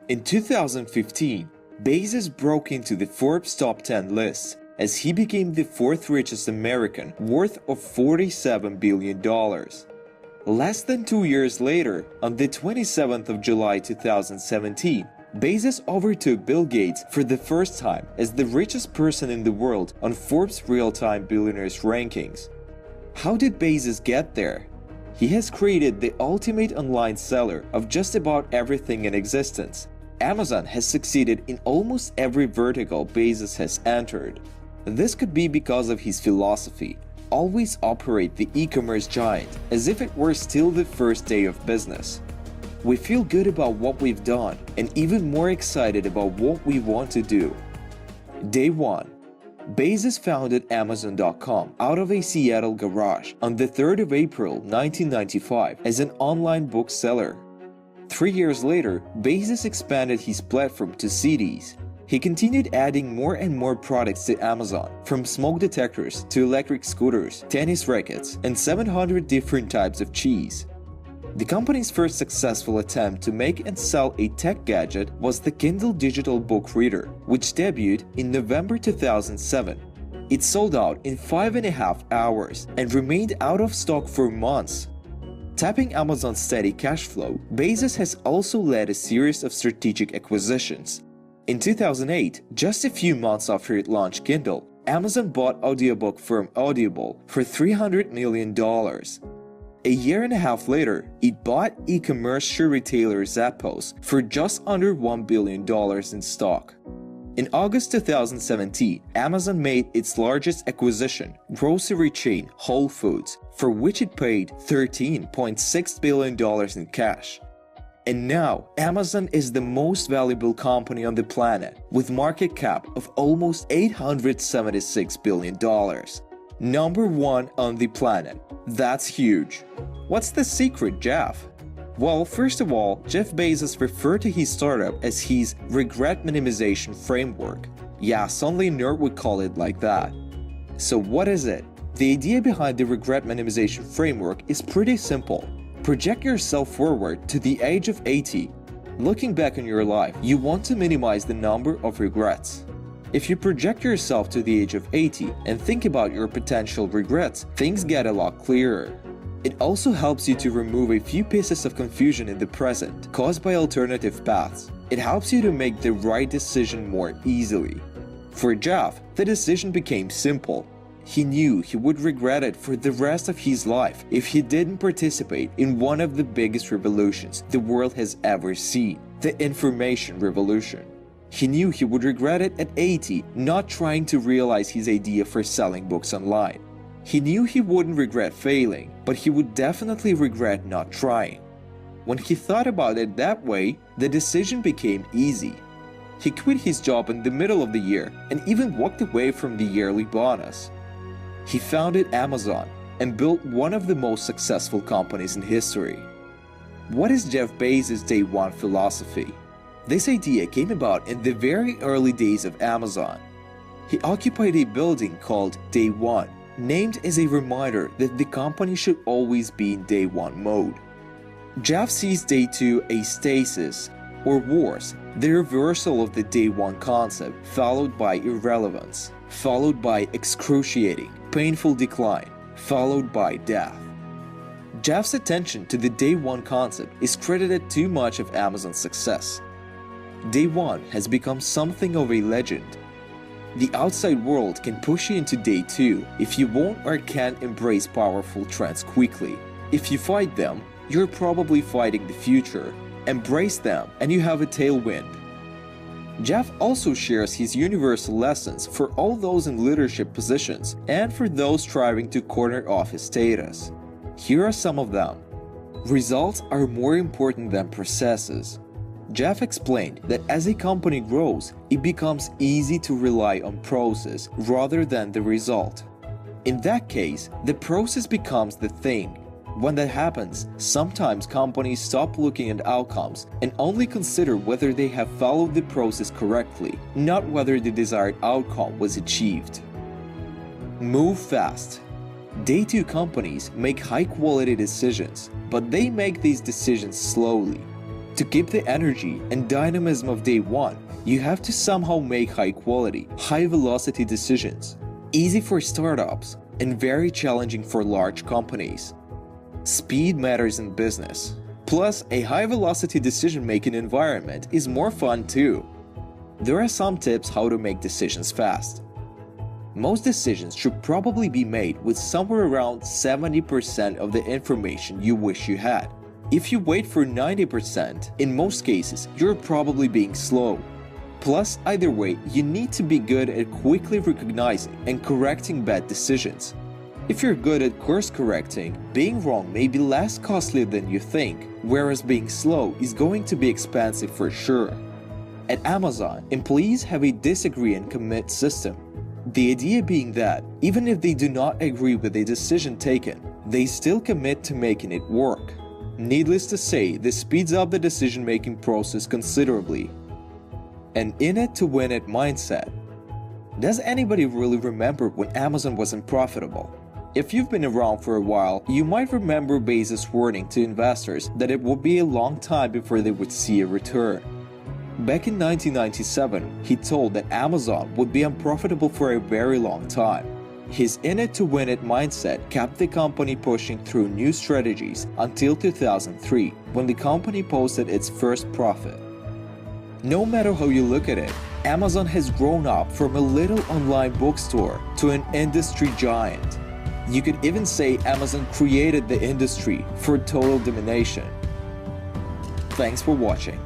In 2015, Bezos broke into the Forbes top 10 list as he became the fourth richest American, worth of $47 billion. Less than 2 years later, on the 27th of July 2017, Bezos overtook Bill Gates for the first time as the richest person in the world on Forbes real-time billionaires rankings. How did Bezos get there? He has created the ultimate online seller of just about everything in existence. Amazon has succeeded in almost every vertical Bezos has entered. This could be because of his philosophy: always operate the e-commerce giant as if it were still the first day of business. We feel good about what we've done and even more excited about what we want to do. Day 1. Bezos founded Amazon.com out of a Seattle garage on the 3rd of April 1995 as an online bookseller. 3 years later, Bezos expanded his platform to cities. He continued adding more and more products to Amazon, from smoke detectors to electric scooters, tennis rackets, and 700 different types of cheese. The company's first successful attempt to make and sell a tech gadget was the Kindle digital book reader, which debuted in November 2007. It sold out in 5.5 hours and remained out of stock for months. Tapping Amazon's steady cash flow, Bezos has also led a series of strategic acquisitions. In 2008, just a few months after it launched Kindle, Amazon bought audiobook firm Audible for $300 million. A year and a half later, it bought e-commerce shoe retailer Zappos for just under $1 billion in stock. In August 2017, Amazon made its largest acquisition, grocery chain Whole Foods, for which it paid $13.6 billion in cash. And now, Amazon is the most valuable company on the planet, with market cap of almost $876 billion. Number 1 on the planet. That's huge. What's the secret, Jeff? Well, first of all, Jeff Bezos referred to his startup as his regret minimization framework. Yes, only a nerd would call it like that. So what is it? The idea behind the regret minimization framework is pretty simple. Project yourself forward to the age of 80. Looking back on your life, you want to minimize the number of regrets. If you project yourself to the age of 80 and think about your potential regrets, things get a lot clearer. It also helps you to remove a few pieces of confusion in the present caused by alternative paths. It helps you to make the right decision more easily. For Jeff, the decision became simple. He knew he would regret it for the rest of his life if he didn't participate in one of the biggest revolutions the world has ever seen, the information revolution. He knew he would regret it at 80, not trying to realize his idea for selling books online. He knew he wouldn't regret failing, but he would definitely regret not trying. When he thought about it that way, the decision became easy. He quit his job in the middle of the year and even walked away from the yearly bonus. He founded Amazon and built one of the most successful companies in history. What is Jeff Bezos' Day 1 philosophy? This idea came about in the very early days of Amazon. He occupied a building called Day 1, named as a reminder that the company should always be in Day 1 mode. Jeff sees Day 2 a stasis, or worse, the reversal of the Day 1 concept, followed by irrelevance, followed by excruciating, painful decline, followed by death. Jeff's attention to the Day 1 concept is credited too much of Amazon's success. Day 1 has become something of a legend. The outside world can push you into Day 2 if you won't or can't embrace powerful trends quickly. If you fight them, you're probably fighting the future. Embrace them and you have a tailwind. Jeff also shares his universal lessons for all those in leadership positions and for those striving to corner office status. Here are some of them. Results are more important than processes. Jeff explained that as a company grows, it becomes easy to rely on process rather than the result. In that case, the process becomes the thing. When that happens, sometimes companies stop looking at outcomes and only consider whether they have followed the process correctly, not whether the desired outcome was achieved. Move fast. Day 2 companies make high-quality decisions, but they make these decisions slowly. To keep the energy and dynamism of day one, you have to somehow make high-quality, high-velocity decisions, easy for startups and very challenging for large companies. Speed matters in business. Plus, a high-velocity decision-making environment is more fun too. There are some tips how to make decisions fast. Most decisions should probably be made with somewhere around 70% of the information you wish you had. If you wait for 90%, in most cases, you're probably being slow. Plus, either way, you need to be good at quickly recognizing and correcting bad decisions. If you're good at course correcting, being wrong may be less costly than you think, whereas being slow is going to be expensive for sure. At Amazon, employees have a disagree and commit system. The idea being that, even if they do not agree with a decision taken, they still commit to making it work. Needless to say, this speeds up the decision-making process considerably. An in-it-to-win-it mindset. Does anybody really remember when Amazon wasn't profitable? If you've been around for a while, you might remember Bezos warning to investors that it would be a long time before they would see a return. Back in 1997, he told that Amazon would be unprofitable for a very long time. His in-it-to-win-it mindset kept the company pushing through new strategies until 2003, when the company posted its first profit. No matter how you look at it, Amazon has grown up from a little online bookstore to an industry giant. You could even say Amazon created the industry for total domination. Thanks for watching.